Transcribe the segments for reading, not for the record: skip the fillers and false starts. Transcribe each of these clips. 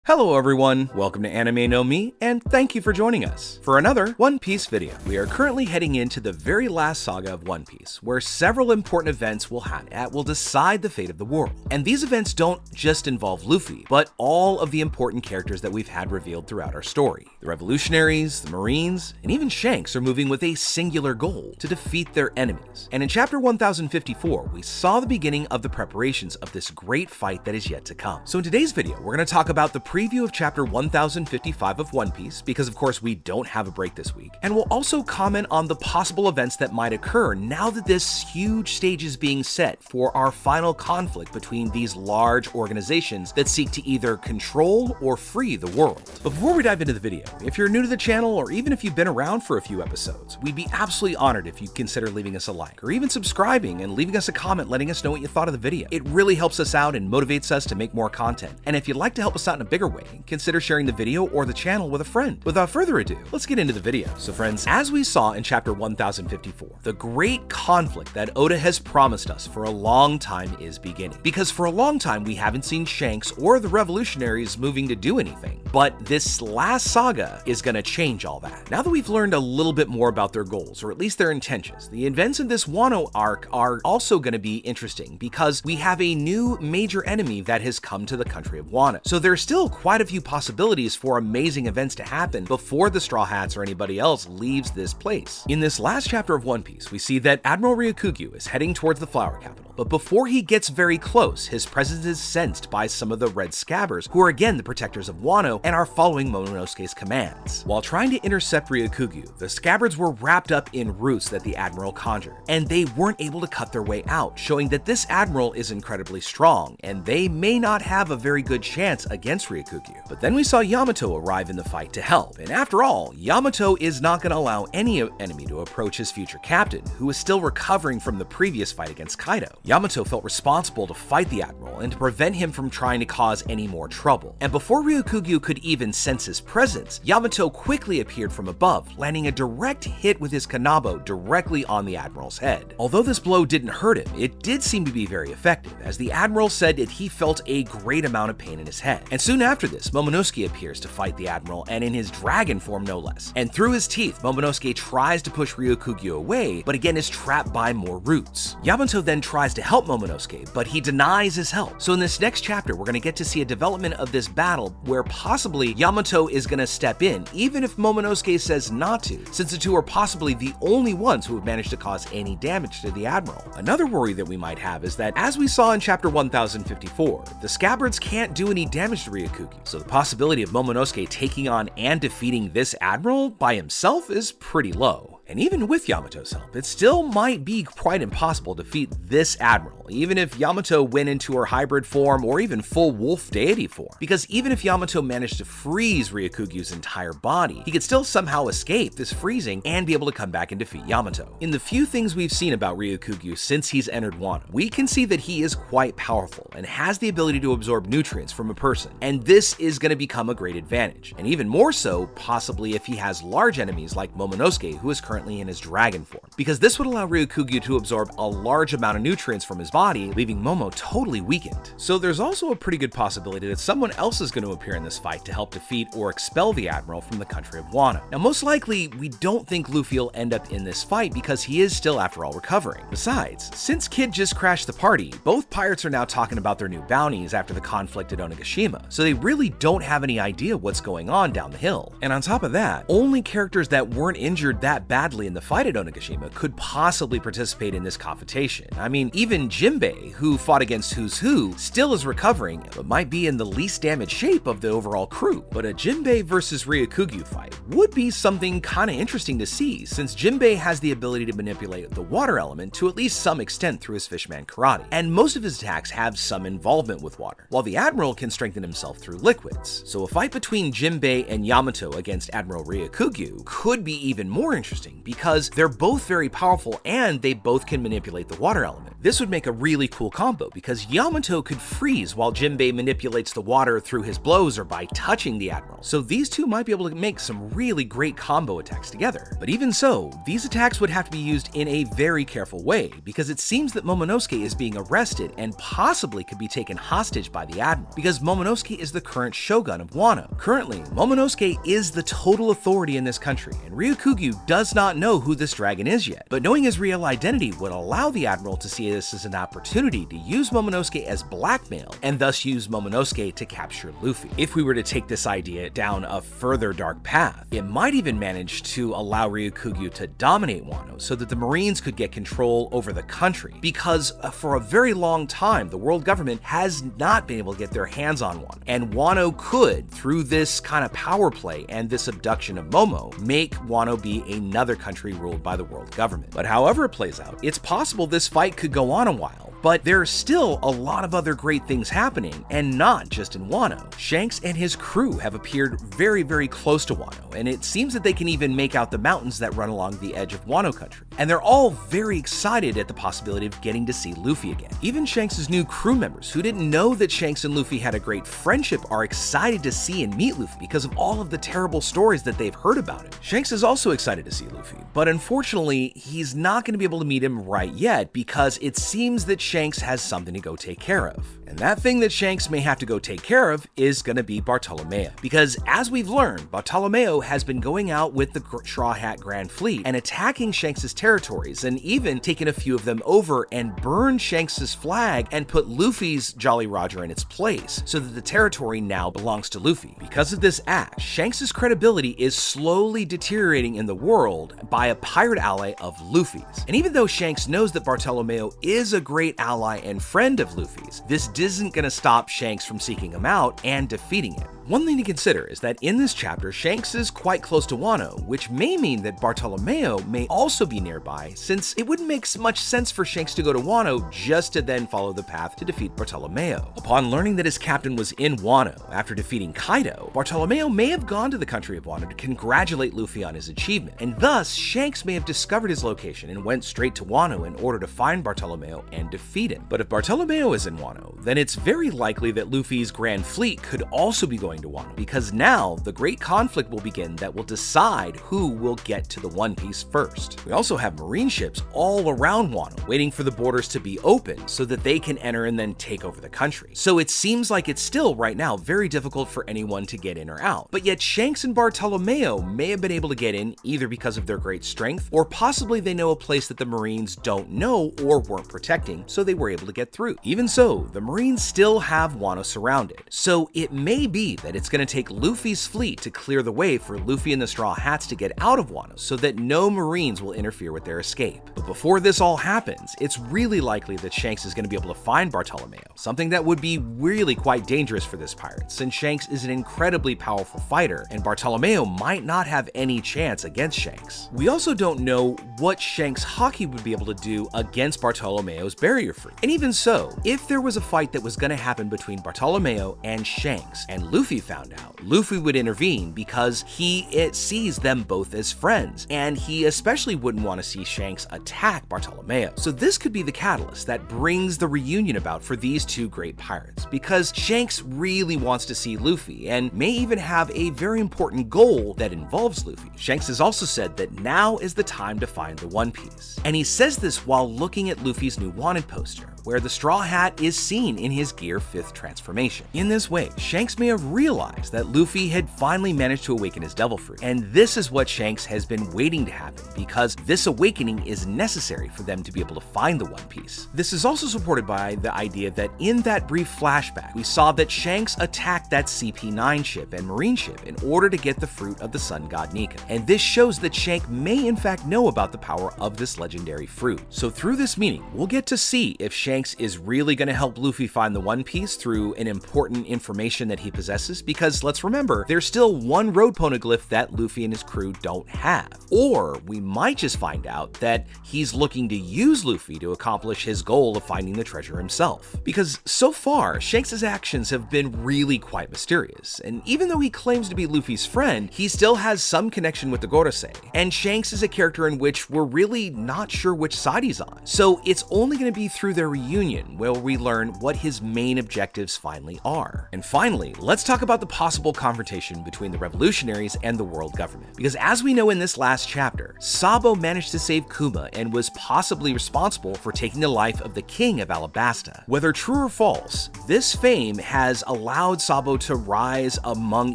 Hello everyone, welcome to Anime No Me, and thank you for joining us for another One Piece video. We are currently heading into the very last saga of One Piece, where several important events will decide the fate of the world. And these events don't just involve Luffy, but all of the important characters that we've had revealed throughout our story. The revolutionaries, the marines, and even Shanks are moving with a singular goal: to defeat their enemies. And in chapter 1054, we saw the beginning of the preparations of this great fight that is yet to come. So in today's video, we're going to talk about the preview of chapter 1055 of One Piece, because of course we don't have a break this week, and we'll also comment on the possible events that might occur now that this huge stage is being set for our final conflict between these large organizations that seek to either control or free the world. But before we dive into the video, if you're new to the channel, or even if you've been around for a few episodes, we'd be absolutely honored if you'd consider leaving us a like, or even subscribing and leaving us a comment letting us know what you thought of the video. It really helps us out and motivates us to make more content. And if you'd like to help us out in a bigger way, consider sharing the video or the channel with a friend. Without further ado, let's get into the video. So friends, as we saw in chapter 1054, the great conflict that Oda has promised us for a long time is beginning. Because for a long time, we haven't seen Shanks or the revolutionaries moving to do anything. But this last saga is gonna change all that. Now that we've learned a little bit more about their goals, or at least their intentions, the events in this Wano arc are also gonna be interesting, because we have a new major enemy that has come to the country of Wano. So there's still quite a few possibilities for amazing events to happen before the Straw Hats or anybody else leaves this place. In this last chapter of One Piece, we see that Admiral Ryukugyu is heading towards the Flower Capital, but before he gets very close, his presence is sensed by some of the Red Scabbers, who are again the protectors of Wano and are following Momonosuke's commands. While trying to intercept Ryukugyu, the Scabbards were wrapped up in roots that the Admiral conjured, and they weren't able to cut their way out, showing that this Admiral is incredibly strong, and they may not have a very good chance against Ryukugyu. But then we saw Yamato arrive in the fight to help, and after all, Yamato is not going to allow any enemy to approach his future captain, who is still recovering from the previous fight against Kaido. Yamato felt responsible to fight the Admiral and to prevent him from trying to cause any more trouble. And before Ryukugyu could even sense his presence, Yamato quickly appeared from above, landing a direct hit with his Kanabo directly on the Admiral's head. Although this blow didn't hurt him, it did seem to be very effective, as the Admiral said that he felt a great amount of pain in his head. And soon after this, Momonosuke appears to fight the Admiral, and in his dragon form no less. And through his teeth, Momonosuke tries to push Ryukugyu away, but again is trapped by more roots. Yamato then tries to help Momonosuke, but he denies his help. So in this next chapter, we're going to get to see a development of this battle where possibly Yamato is going to step in, even if Momonosuke says not to, since the two are possibly the only ones who have managed to cause any damage to the Admiral. Another worry that we might have is that, as we saw in chapter 1054, the Scabbards can't do any damage to Ryukugyu, so the possibility of Momonosuke taking on and defeating this Admiral by himself is pretty low. And even with Yamato's help, it still might be quite impossible to defeat this Admiral, even if Yamato went into her hybrid form or even full wolf deity form. Because even if Yamato managed to freeze Ryokugyu's entire body, he could still somehow escape this freezing and be able to come back and defeat Yamato. In the few things we've seen about Ryukugyu since he's entered Wano, we can see that he is quite powerful and has the ability to absorb nutrients from a person, and this is going to become a great advantage. And even more so, possibly if he has large enemies like Momonosuke, who is currently in his dragon form, because this would allow Ryukugyu to absorb a large amount of nutrients from his body, leaving Momo totally weakened. So there's also a pretty good possibility that someone else is going to appear in this fight to help defeat or expel the Admiral from the country of Wano. Now most likely, we don't think Luffy will end up in this fight because he is still, after all, recovering. Besides, since Kid just crashed the party, both pirates are now talking about their new bounties after the conflict at Onigashima, so they really don't have any idea what's going on down the hill. And on top of that, only characters that weren't injured that badly in the fight at Onigashima could possibly participate in this confrontation. I mean, even Jinbei, who fought against Who's Who, still is recovering, but might be in the least damaged shape of the overall crew. But a Jinbei versus Ryukugyu fight would be something kinda interesting to see, since Jinbei has the ability to manipulate the water element to at least some extent through his fishman karate, and most of his attacks have some involvement with water, while the Admiral can strengthen himself through liquids. So a fight between Jinbei and Yamato against Admiral Ryukugyu could be even more interesting, because they're both very powerful and they both can manipulate the water element. This would make a really cool combo because Yamato could freeze while Jinbei manipulates the water through his blows or by touching the Admiral. So these two might be able to make some really great combo attacks together. But even so, these attacks would have to be used in a very careful way because it seems that Momonosuke is being arrested and possibly could be taken hostage by the Admiral because Momonosuke is the current shogun of Wano. Currently, Momonosuke is the total authority in this country and Ryukugyu does not know who this dragon is yet. But knowing his real identity would allow the Admiral to see this as an opportunity to use Momonosuke as blackmail and thus use Momonosuke to capture Luffy. If we were to take this idea down a further dark path, it might even manage to allow Ryukugyu to dominate Wano so that the Marines could get control over the country because for a very long time the world government has not been able to get their hands on Wano, and Wano could, through this kind of power play and this abduction of Momo, make Wano be another country ruled by the world government. But however it plays out, it's possible this fight could go on a while, but there's still a lot of other great things happening, and not just in Wano. Shanks and his crew have appeared very, very close to Wano, and it seems that they can even make out the mountains that run along the edge of Wano country. And they're all very excited at the possibility of getting to see Luffy again. Even Shanks' new crew members, who didn't know that Shanks and Luffy had a great friendship, are excited to see and meet Luffy because of all of the terrible stories that they've heard about him. Shanks is also excited to see Luffy, but unfortunately, he's not going to be able to meet him right yet because it seems that Shanks has something to go take care of. And that thing that Shanks may have to go take care of is going to be Bartolomeo. Because as we've learned, Bartolomeo has been going out with the Straw Hat Grand Fleet and attacking Shanks' territories and even taken a few of them over and burned Shanks' flag and put Luffy's Jolly Roger in its place so that the territory now belongs to Luffy. Because of this act, Shanks' credibility is slowly deteriorating in the world by a pirate ally of Luffy's. And even though Shanks knows that Bartolomeo is a great ally and friend of Luffy's, this isn't going to stop Shanks from seeking him out and defeating him. One thing to consider is that in this chapter, Shanks is quite close to Wano, which may mean that Bartolomeo may also be nearby, since it wouldn't make much sense for Shanks to go to Wano just to then follow the path to defeat Bartolomeo. Upon learning that his captain was in Wano after defeating Kaido, Bartolomeo may have gone to the country of Wano to congratulate Luffy on his achievement, and thus Shanks may have discovered his location and went straight to Wano in order to find Bartolomeo and defeat him. But if Bartolomeo is in Wano, then it's very likely that Luffy's Grand Fleet could also be going to Wano, because now the great conflict will begin that will decide who will get to the One Piece first. We also have marine ships all around Wano waiting for the borders to be open so that they can enter and then take over the country. So it seems like it's still right now very difficult for anyone to get in or out. But yet Shanks and Bartolomeo may have been able to get in either because of their great strength or possibly they know a place that the Marines don't know or weren't protecting, so they were able to get through. Even so, the Marines still have Wano surrounded. So it may be that it's going to take Luffy's fleet to clear the way for Luffy and the Straw Hats to get out of Wano so that no Marines will interfere with their escape. But before this all happens, it's really likely that Shanks is going to be able to find Bartolomeo, something that would be really quite dangerous for this pirate, since Shanks is an incredibly powerful fighter, and Bartolomeo might not have any chance against Shanks. We also don't know what Shanks' Haki would be able to do against Bartolomeo's barrier free. And even so, if there was a fight that was going to happen between Bartolomeo and Shanks, and Luffy found out, Luffy would intervene because he sees them both as friends, and he especially wouldn't want to see Shanks attack Bartolomeo. So this could be the catalyst that brings the reunion about for these two great pirates, because Shanks really wants to see Luffy and may even have a very important goal that involves Luffy. Shanks has also said that now is the time to find the One Piece, and he says this while looking at Luffy's new wanted poster, where the Straw Hat is seen in his Gear 5th transformation. In this way, Shanks may have realized that Luffy had finally managed to awaken his devil fruit, and this is what Shanks has been waiting to happen, because this awakening is necessary for them to be able to find the One Piece. This is also supported by the idea that in that brief flashback, we saw that Shanks attacked that CP9 ship and marine ship in order to get the fruit of the sun god Nika, and this shows that Shanks may in fact know about the power of this legendary fruit. So through this meeting, we'll get to see if Shanks is really going to help Luffy find the One Piece through an important information that he possesses, choices because let's remember, there's still one road poneglyph that Luffy and his crew don't have. Or we might just find out that he's looking to use Luffy to accomplish his goal of finding the treasure himself. Because so far, Shanks' actions have been really quite mysterious, and even though he claims to be Luffy's friend, he still has some connection with the Gorosei, and Shanks is a character in which we're really not sure which side he's on. So it's only going to be through their reunion where we learn what his main objectives finally are. And finally, let's talk about the possible confrontation between the revolutionaries and the world government. Because as we know in this last chapter, Sabo managed to save Kuma and was possibly responsible for taking the life of the king of Alabasta. Whether true or false, this fame has allowed Sabo to rise among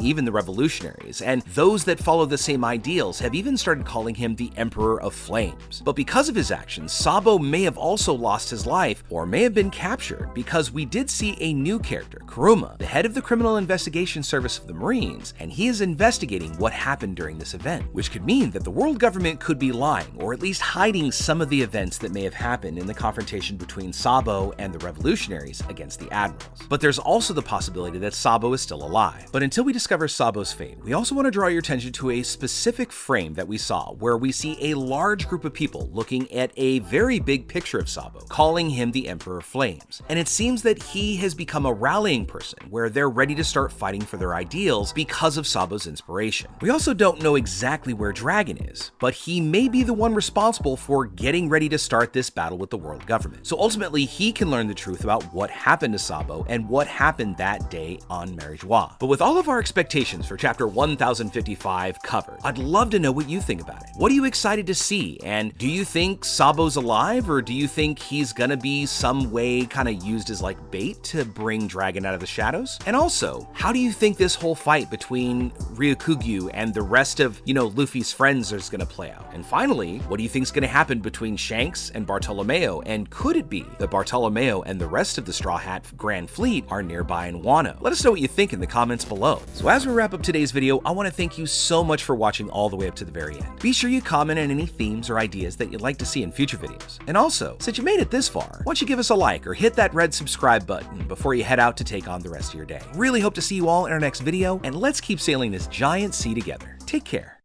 even the revolutionaries, and those that follow the same ideals have even started calling him the Emperor of Flames. But because of his actions, Sabo may have also lost his life or may have been captured, because we did see a new character, Kuruma, the head of the Criminal Investigation Service of the Marines, and he is investigating what happened during this event, which could mean that the world government could be lying or at least hiding some of the events that may have happened in the confrontation between Sabo and the revolutionaries against the admirals. But there's also the possibility that Sabo is still alive. But until we discover Sabo's fate, we also want to draw your attention to a specific frame that we saw where we see a large group of people looking at a very big picture of Sabo, calling him the Emperor of Flames. And it seems that he has become a rallying person where they're ready to start fighting for their ideals because of Sabo's inspiration. We also don't know exactly where Dragon is, but he may be the one responsible for getting ready to start this battle with the world government. So ultimately, he can learn the truth about what happened to Sabo and what happened that day on Mary Joie. But with all of our expectations for chapter 1055 covered, I'd love to know what you think about it. What are you excited to see? And do you think Sabo's alive, or do you think he's gonna be some way kind of used as like bait to bring Dragon out of the shadows? And also, how do you think this whole fight between Ryukugyu and the rest of, Luffy's friends is gonna play out? And finally, what do you think is gonna happen between Shanks and Bartolomeo? And could it be that Bartolomeo and the rest of the Straw Hat Grand Fleet are nearby in Wano? Let us know what you think in the comments below. So as we wrap up today's video, I want to thank you so much for watching all the way up to the very end. Be sure you comment on any themes or ideas that you'd like to see in future videos. And also, since you made it this far, why don't you give us a like or hit that red subscribe button before you head out to take on the rest of your day. Really hope to see you all in our next video, and let's keep sailing this giant sea together. Take care.